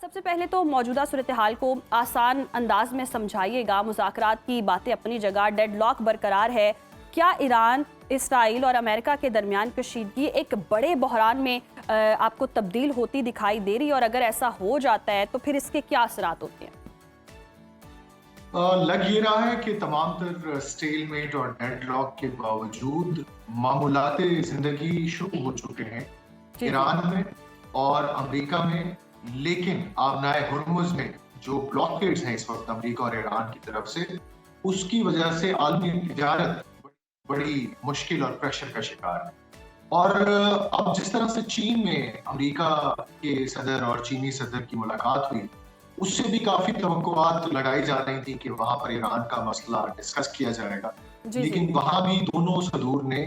सबसे पहले तो मौजूदा सूरत हाल को आसान अंदाज में समझाइएगा। मुज़ाकरात की बातें अपनी जगह, डेडलॉक बरकरार है। क्या ईरान, इसराइल और अमेरिका के दरमियान कशीदगी एक बड़े बहरान में आपको तब्दील होती दिखाई दे रही है, और अगर ऐसा हो जाता है तो फिर इसके क्या असरात होते हैं? लग ये रहा है कि तमाम तर स्टेलमेट और डेडलॉक के बावजूद मामूलाते जिंदगी शुरू हो चुके हैं जी जी। ईरान में और अमेरिका में। लेकिन आबनाए हुर्मुज में जो ब्लॉकेड्स हैं इस वक्त अमेरिका और ईरान की तरफ से, उसकी वजह से आलमी तिजारत बड़ी मुश्किल और प्रेशर का शिकार है। और अब जिस तरह से चीन में अमेरिका के सदर और चीनी सदर की मुलाकात हुई, उससे भी काफी तवक्कुआत लगाई जा रही थी कि वहां पर ईरान का मसला डिस्कस किया जाएगा। जी जी। लेकिन वहां भी दोनों सदूर ने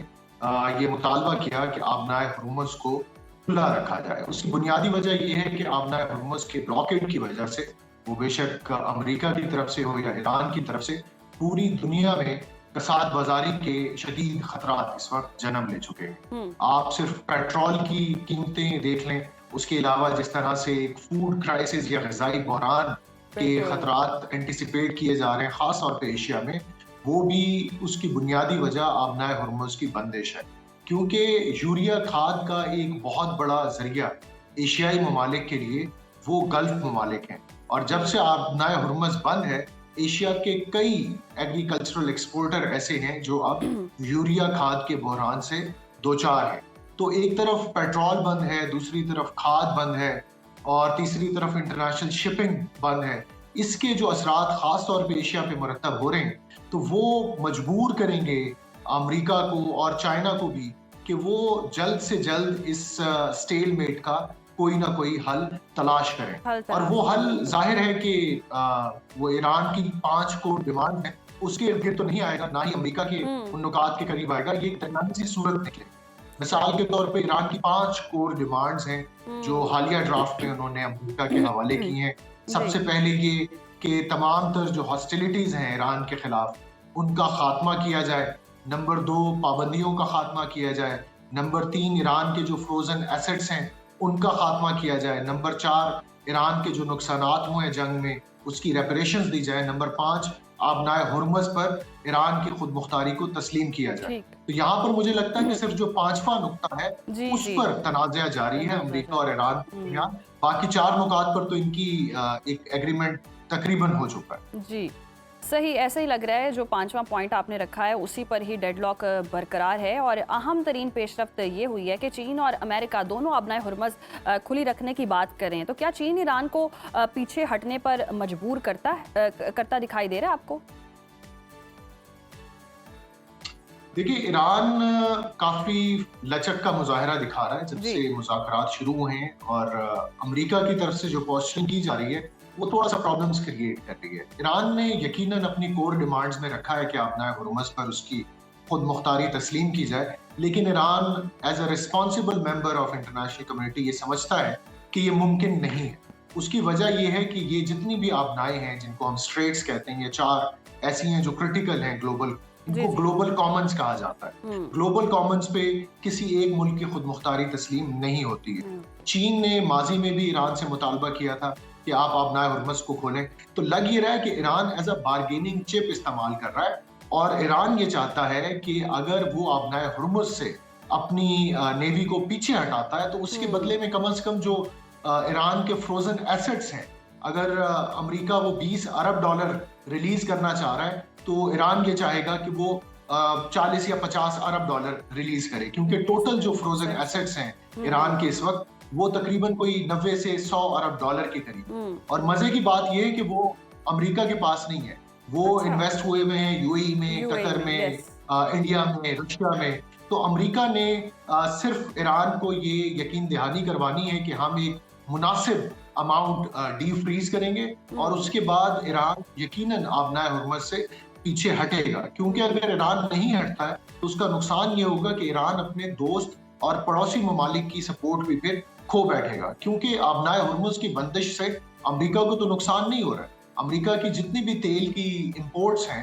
ये मुतालबा किया कि आबनाए हुर्मुज को खुला रखा जाए। उसकी बुनियादी वजह यह है कि आबनाए हुर्मुज के ब्लॉकेड की वजह से, वो बेशक अमेरिका की तरफ से हो या ईरान की तरफ से, पूरी दुनिया में कसाद बाजारी के शदीद खतरात इस वक्त जन्म ले चुके हैं। आप सिर्फ पेट्रोल की कीमतें देख लें, उसके अलावा जिस तरह से एक फूड क्राइसिस या ग़िज़ाई बहरान के खतरात एंटिसिपेट किए जा रहे हैं, खास तौर पे एशिया में, वो भी उसकी बुनियादी वजह आबनाए हुर्मुज की बंदिश है। क्योंकि यूरिया खाद का एक बहुत बड़ा जरिया एशियाई ममालिक के लिए वो गल्फ ममालिक हैं, और जब से आबनाए हुर्मुज बंद है, एशिया के कई एग्रीकल्चरल एक्सपोर्टर ऐसे हैं जो अब यूरिया खाद के बहरान से दो चार हैं। तो एक तरफ पेट्रोल बंद है, दूसरी तरफ खाद बंद है, और तीसरी तरफ इंटरनेशनल शिपिंग बंद है। इसके जो असरात खास तौर पे एशिया पे मुरतब हो रहे हैं, तो वो मजबूर करेंगे अमेरिका को और चाइना को भी कि वो जल्द से जल्द इस स्टेलमेट का कोई ना कोई हल तलाश करें। और वो हल जाहिर है कि वो ईरान की 5 कोर डिमांड है, उसके इर्द तो नहीं आएगा, ना ही अमेरिका के उन नुकात के करीब आएगा। ये दरमियानी सी सूरत निकले। मिसाल के तौर पे ईरान की 5 कोर डिमांड्स हैं जो हालिया ड्राफ्ट में उन्होंने अमेरिका के हवाले की हैं। सबसे पहले ये कि तमाम तर जो हॉस्टिलिटीज हैं ईरान के खिलाफ, उनका खात्मा किया जाए। नंबर 2, पाबंदियों का खात्मा किया जाए। नंबर 3, ईरान के जो फ्रोजन एसेट्स हैं उनका खात्मा किया जाए। नंबर 4, ईरान के जो नुकसानात हुए हैं जंग में, उसकी रेपरेशंस दी जाए। नंबर 5, आबनाए हुर्मुज पर ईरान की खुद मुख्तारी को तस्लीम किया जाए। तो यहाँ पर मुझे लगता है कि सिर्फ जो 5वां नुक्ता है उस पर तनाज़ा जारी है अमेरिका और ईरान के दरमियान। बाकी 4 नुकात पर तो इनकी एक एग्रीमेंट तकरीबन हो चुका है। जी सही, ऐसा ही लग रहा है। जो 5वां पॉइंट आपने रखा है उसी पर ही डेडलॉक बरकरार है, और अहम तरीन पेशरफ्त ये हुई है कि चीन और अमेरिका दोनों आबनाए हुर्मुज खुली रखने की बात कर रहे हैं। तो क्या चीन ईरान को पीछे हटने पर मजबूर करता दिखाई दे रहा है आपको? देखिए, ईरान काफी लचक का मुजाहरा दिखा रहा है जब से मुज़ाकरात शुरू हुए हैं, और अमेरिका की तरफ से जो पोस्चरिंग की जा रही है वो थोड़ा सा प्रॉब्लम्स क्रिएट कर रही है। ईरान ने यकीनन अपनी कोर डिमांड्स में रखा है कि आबनाए हुर्मुज पर उसकी खुद मुख्तारी तस्लीम की जाए, लेकिन Iran as a responsible member of international community ये समझता है कि ये मुमकिन नहीं है। उसकी वजह ये है कि ये जितनी भी आबनाएं हैं, जिनको हम स्ट्रेट्स कहते हैं, ये 4 ऐसी हैं जो क्रिटिकल हैं ग्लोबल, इनको ग्लोबल कॉमन्स कहा जाता है। ग्लोबल कॉमन्स पे किसी एक मुल्क की खुद मुख्तारी तस्लीम नहीं होती है। चीन ने माजी में भी ईरान से मुतालबा किया था कि आप आबनाए हुर्मुज को खोलें। तो लग ये रहा है कि Iran as a bargaining chip इस्तेमाल कर रहा है, और ईरान ये चाहता है कि अगर वो आबनाए हुर्मुज से अपनी नेवी को पीछे हटाता है, तो उसके बदले में कम से कम जो ईरान के फ्रोजन एसेट्स हैं, अगर अमेरिका वो $20 अरब रिलीज करना चाह रहा है, तो ईरान ये चाहेगा कि वो 40 या $50 अरब रिलीज करे, क्योंकि टोटल जो फ्रोजन एसेट्स हैं ईरान के इस वक्त, वो तकरीबन कोई 90 से $100 अरब के करीब। और मजे की बात ये है कि वो अमेरिका के पास नहीं है, वो इन्वेस्ट हुए हुए हैं यूएई में, कतर में, इंडिया में, रशिया में। तो अमेरिका ने सिर्फ ईरान को ये यकीन दहानी करवानी है कि हम एक मुनासिब अमाउंट डी फ्रीज करेंगे, और उसके बाद ईरान यकीनन आबनाए हुर्मुज से पीछे हटेगा। क्योंकि अगर ईरान नहीं हटता है तो उसका नुकसान ये होगा कि ईरान अपने दोस्त और पड़ोसी ममालिक की सपोर्ट भी फिर खो बैठेगा, क्योंकि आबनाए हुर्मुज की बंदिश से अमेरिका को तो नुकसान नहीं हो रहा है। अमेरिका की जितनी भी तेल की इंपोर्ट्स हैं,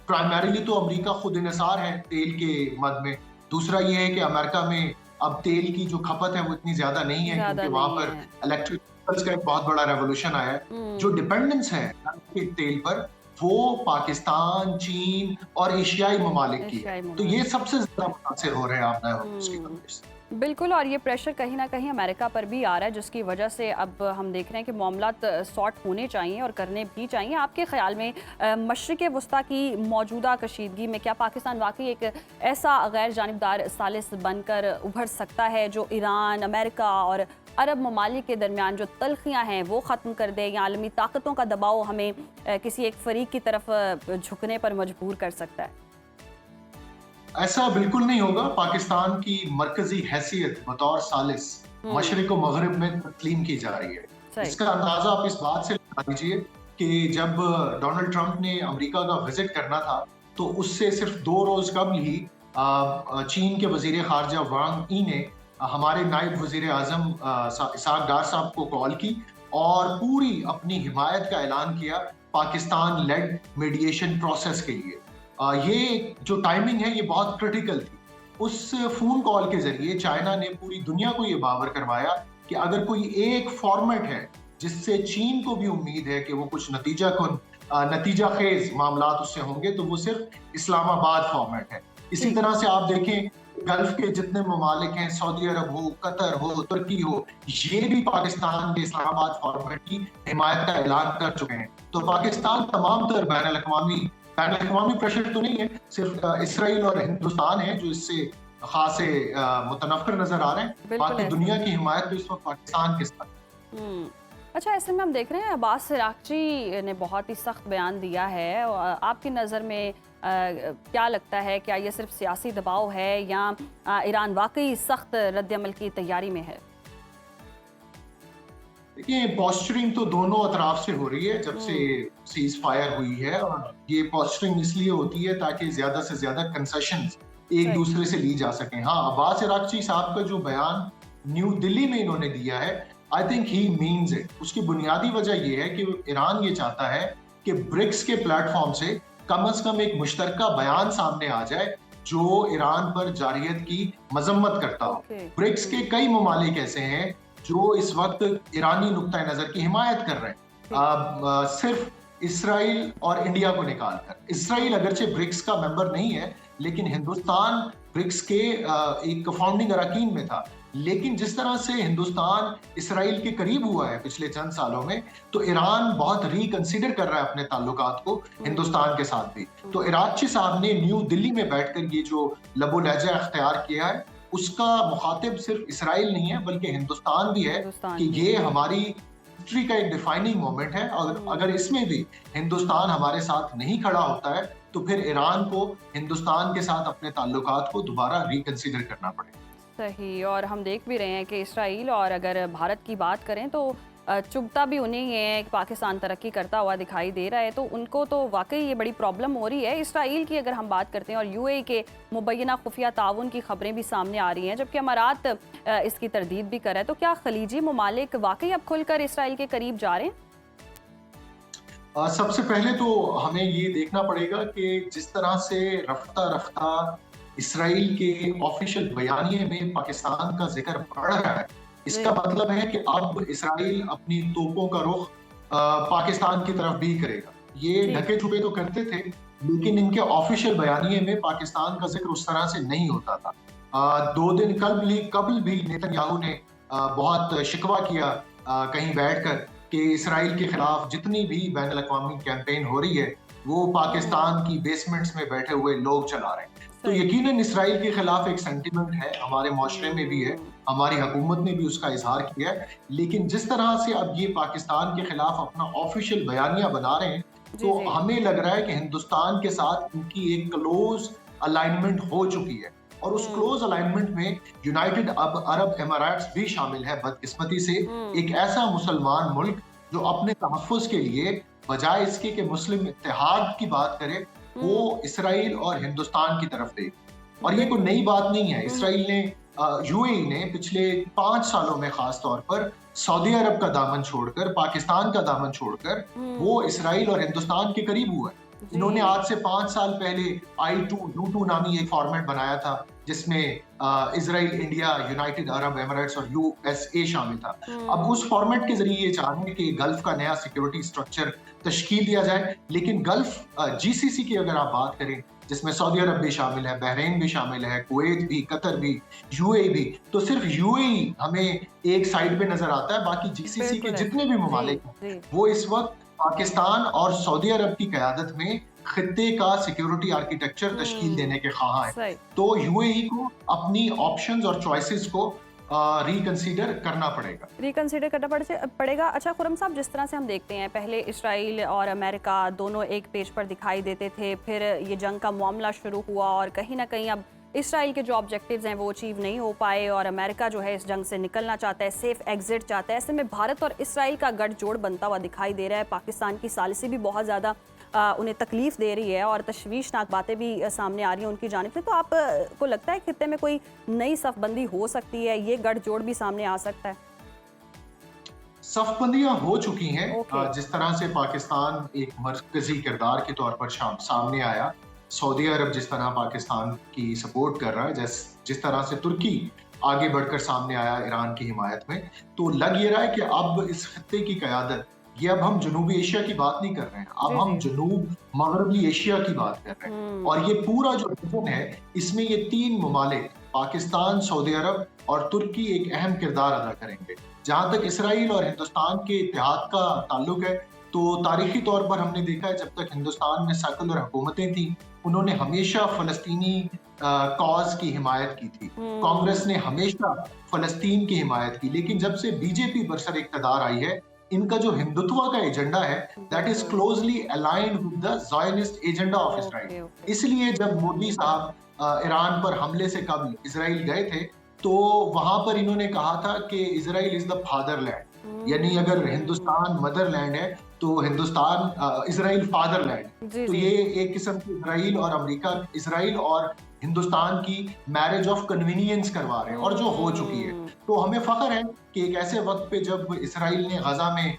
प्राइमरीली तो अमेरिका खुद इन्हिसार है तेल के मद में। दूसरा ये है कि अमेरिका में अब तेल की जो खपत है वो इतनी ज्यादा नहीं है, क्योंकि वहां पर इलेक्ट्रिक केमिकल्स का एक बहुत बड़ा रेवोल्यूशन आया है। जो डिपेंडेंस है के तेल पर, वो पाकिस्तान, चीन और एशियाई ममालिक की है। तो ये सबसे ज्यादा मुतासिर हो रहे हैं आपदा होर्मुज़ की वजह से। बिल्कुल, और ये प्रेशर कहीं ना कहीं अमेरिका पर भी आ रहा है, जिसकी वजह से अब हम देख रहे हैं कि मामलात सॉर्ट होने चाहिए और करने भी चाहिए। आपके ख्याल में मशरिक़ वस्ता की मौजूदा कशीदगी में क्या पाकिस्तान वाकई एक ऐसा गैर जानिबदार सालिस बनकर उभर सकता है जो ईरान, अमेरिका और अरब ममालिक के दरमियान जो तल्खियाँ हैं वो ख़त्म कर दे, या आलमी ताकतों का दबाव हमें किसी एक फरीक की तरफ झुकने पर मजबूर कर सकता है? ऐसा बिल्कुल नहीं होगा। पाकिस्तान की मरकजी हैसियत बतौर सालिस मशरिक और मगरिब में तस्लीम की जा रही है। इसका अंदाजा आप इस बात से लगा लीजिए कि जब डोनाल्ड ट्रंप ने अमेरिका का विजिट करना था, तो उससे सिर्फ 2 रोज कबल ही चीन के वजीर खारजा वांग ई ने हमारे नायब वजीर आजम इसहाक डार साहब को कॉल की और पूरी अपनी हिमायत का ऐलान किया पाकिस्तान लेड मीडिएशन प्रोसेस के लिए। ये जो टाइमिंग है ये बहुत क्रिटिकल थी। उस फोन कॉल के जरिए चाइना ने पूरी दुनिया को ये बावर करवाया कि अगर कोई एक फॉर्मेट है जिससे चीन को भी उम्मीद है कि वो कुछ नतीजा खेज मामलात उससे होंगे, तो वो सिर्फ इस्लामाबाद फॉर्मेट है। इसी तरह से आप देखें गल्फ के जितने ममालिक हैं, सऊदी अरब हो, कतर हो, तुर्की हो, ये भी पाकिस्तान के इस्लामाबाद फॉर्मेट की हिमायत का ऐलान कर चुके हैं। तो पाकिस्तान तमाम तर बैनुल-अक़वामी प्रेशर तो नहीं है, सिर्फ इसराइल और हिंदुस्तान है जो इससे खासे मुतनफ़िर नजर आ रहे हैं। बाकी दुनिया की हिमायत तो इस वक्त पाकिस्तान के साथ। अच्छा, ऐसे में हम देख रहे हैं अब्बास अराग़ची ने बहुत ही सख्त बयान दिया है। आपकी नज़र में क्या लगता है, क्या ये सिर्फ सियासी दबाव है या ईरान वाकई सख्त रद्द-ए-अमल की तैयारी में है? देखिए, पोस्चरिंग तो दोनों अतराफ से हो रही है जब से सीज फायर हुई है, और ये पोस्चरिंग इसलिए होती है ताकि ज्यादा से ज्यादा कंसेशंस एक दूसरे से ली जा सकें। हाँ, अब्बास अराग़ची साहब का जो बयान न्यू दिल्ली में इन्होंने दिया है, I think he means it. उसकी बुनियादी वजह ये है कि ईरान ये चाहता है कि ब्रिक्स के प्लेटफॉर्म से कम एक मुश्तरका बयान सामने आ जाए जो ईरान पर जारियत की मजम्मत करता हो। ब्रिक्स के कई ममालिक ऐसे हैं जो इस वक्त ईरानी नुक्ता नजर की हिमायत कर रहे हैं, सिर्फ इसराइल और इंडिया को निकालकर। इसराइल अगरचे ब्रिक्स का मेंबर नहीं है, लेकिन हिंदुस्तान ब्रिक्स के एक फाउंडिंग अरकान में था। लेकिन जिस तरह से हिंदुस्तान इसराइल के करीब हुआ है पिछले चंद सालों में, तो ईरान बहुत रिकंसिडर कर रहा है अपने ताल्लुकात को हिंदुस्तान के साथ भी। तो अराग़ची साहब ने न्यू दिल्ली में बैठकर ये जो लबो लहजा अख्तियार किया है, उसका मुखातिब सिर्फ इसराइल नहीं है बल्कि हिंदुस्तान भी है कि ये हमारी हिस्ट्री का एक डिफाइनिंग मोमेंट है, और अगर इसमें भी हिंदुस्तान हमारे साथ नहीं खड़ा होता है तो फिर ईरान को हिंदुस्तान के साथ अपने ताल्लुकात को दोबारा रिकंसिडर करना पड़ेगा। सही, और हम देख भी रहे हैं कि इसराइल और अगर भारत की बात करें तो चुभता भी उन्हें है कि पाकिस्तान तरक्की करता हुआ दिखाई दे रहा है, तो उनको तो वाकई ये बड़ी प्रॉब्लम हो रही है। इसराइल की अगर हम बात करते हैं और यूएई के मुबैना खुफिया ताउन की खबरें भी सामने आ रही हैं, जबकि अमारात इसकी तरदीद भी कर रहा है, तो क्या खलीजी ममालिक वाकई अब खुलकर इसराइल के करीब जा रहे हैं? सबसे पहले तो हमें ये देखना पड़ेगा कि जिस तरह से रफ्ता रफ्ता इसराइल के ऑफिशियल बयानिए में पाकिस्तान का जिक्र बढ़ रहा है, इसका मतलब है कि अब इसराइल अपनी तोपों का रुख पाकिस्तान की तरफ भी करेगा। ये ढके छुपे तो करते थे, लेकिन इनके ऑफिशियल बयानिए में पाकिस्तान का जिक्र उस तरह से नहीं होता था। 2 दिन कबल भी नेतन्याहू ने बहुत शिकवा किया कहीं बैठकर कि इसराइल के खिलाफ जितनी भी बैनुल अक़वामी कैंपेन हो रही है वो पाकिस्तान की बेसमेंट्स में बैठे हुए लोग चला रहे हैं। तो यकीनन इसराइल के खिलाफ एक सेंटिमेंट है, हमारे माशरे में भी है, हमारी हुकूमत ने भी उसका इजहार किया है। लेकिन जिस तरह से अब ये पाकिस्तान के खिलाफ अपना ऑफिशियल बयानिया बना रहे हैं, तो हमें लग रहा है कि हिंदुस्तान के साथ उनकी एक क्लोज अलाइनमेंट हो चुकी है, और उस क्लोज अलाइनमेंट में यूनाइटेड अरब एमिरेट्स भी शामिल है। बदकिस्मती से एक ऐसा मुसलमान मुल्क जो अपने तहफ़्फ़ुज़ के लिए बजाय इसके कि मुस्लिम इत्तेहाद की बात करे, वो इसराइल और हिंदुस्तान की तरफ दे। और ये कोई नई बात नहीं है। इसराइल ने यूएई ने पिछले 5 सालों में खास तौर पर सऊदी अरब का दामन छोड़कर, पाकिस्तान का दामन छोड़कर वो इसराइल और हिंदुस्तान के करीब हुआ है। इन्होंने आज से 5 साल पहले I2 U2 नामी एक फॉर्मेट बनाया था, जिसमें Israel, India, United Arab Emirates और यूएसए शामिल था। अब उस फॉर्मेट के जरिए ये चाह रहे हैं कि गल्फ का नया सिक्योरिटी स्ट्रक्चर तश्कील दिया जाए, लेकिन गल्फ जीसीसी की अगर आप बात करें, जिसमें सऊदी अरब भी शामिल है, बहरीन भी शामिल है, कुवैत भी, कतर भी, यूएई भी, तो सिर्फ यूएई हमें एक साइड पे नजर आता है। बाकी जीसीसी के बिल्कुल जितने भी ममालिक हैं, जी वो इस वक्त पाकिस्तान और सऊदी अरब की क़यादत में खित्ते का सिक्योरिटी आर्किटेक्चर तश्कील देने के ख़्वाह हैं। सही तो यूएई को अपनी ऑप्शंस और चॉइसेस को रिकंसीडर करना पड़ेगा। रिकंसिडर करना पड़ेगा। अच्छा खुरम साहब, जिस तरह से हम देखते हैं पहले इसराइल और अमेरिका दोनों एक पेज पर दिखाई देते थे, फिर ये जंग का मामला शुरू हुआ और कहीं ना कहीं अब इसराइल के जो ऑब्जेक्टिव्स हैं वो अचीव नहीं हो पाए और अमेरिका जो है इस जंग से निकलना चाहता है, सेफ एग्जिट चाहता है। ऐसे में भारत और इसराइल का गठजोड़ बनता हुआ दिखाई दे रहा है। पाकिस्तान की सालिसी भी बहुत ज़्यादा उन्हें तकलीफ दे रही है और तशवीशनाक बातें भी सामने आ रही हैं उनकी जानिब से। तो आप को लगता है खित्ते में कोई नई सफबंदी हो सकती है, ये गठजोड़ भी सामने आ सकता है? सफबंदियां हो चुकी हैं। ओके जिस तरह से पाकिस्तान एक मरकजी किरदार के तौर पर सामने आया, सऊदी अरब जिस तरह पाकिस्तान की सपोर्ट कर रहा है, जिस तरह से तुर्की आगे बढ़कर सामने आया ईरान की हिमायत में, तो लग ये रहा है कि अब इस खित्ते की क़यादत, ये अब हम जनूबी एशिया की बात नहीं कर रहे हैं, अब जी हम जी जनूब मगरबी एशिया की बात कर रहे हैं। और ये पूरा जो रीजन है, इसमें ये तीन ममालिक पाकिस्तान, सऊदी अरब और तुर्की एक अहम किरदार अदा करेंगे। जहां तक इसराइल और हिंदुस्तान के इत्तेहाद का ताल्लुक है, तो तारीखी तौर पर हमने देखा है जब तक हिंदुस्तान में सेकुलर हुकूमतें थी, उन्होंने हमेशा फलस्तीनी कॉज की हिमायत की थी। कांग्रेस ने हमेशा फलस्तीन की हिमायत की, लेकिन जब से बीजेपी बरसर इक़्तिदार आई है, इनका जो हिंदुत्व का एजेंडा है, that is closely aligned with the Zionist agenda of Israel. Okay इसलिए जब मोदी साहब ईरान पर हमले से कबल इसराइल गए थे, तो वहां पर इन्होंने कहा था कि इसराइल इज द फादरलैंड, यानी अगर हिंदुस्तान मदरलैंड है तो हिंदुस्तान इसराइल फादरलैंड। जी तो जी ये एक किस्म की इसराइल और अमेरिका, इसराइल और हिंदुस्तान की मैरिज ऑफ कन्वीनियंस करवा रहे हैं, और जो हो चुकी है। तो हमें फख्र है कि एक ऐसे वक्त पे जब इसराइल ने गजा में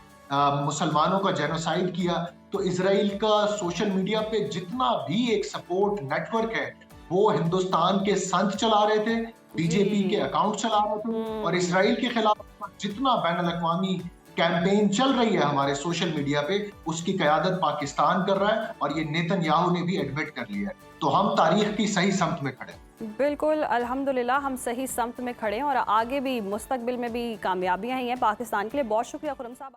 मुसलमानों का जेनोसाइड किया, तो इसराइल का सोशल मीडिया पे जितना भी एक सपोर्ट नेटवर्क है, वो हिंदुस्तान के संत चला रहे थे, बीजेपी के अकाउंट चला रहे थे, और इसराइल के खिलाफ जितना बैनुल अक़वामी कैंपेन चल रही है हमारे सोशल मीडिया पे, उसकी क़यादत पाकिस्तान कर रहा है, और ये नेतन्याहू ने भी एडमिट कर लिया है। तो हम तारीख की सही समत में खड़े हैं। बिल्कुल, अल्हम्दुलिल्लाह हम सही समत में खड़े हैं और आगे भी मुस्तकबिल में भी कामयाबियां ही हैं पाकिस्तान के लिए। बहुत शुक्रिया खुरम साहब।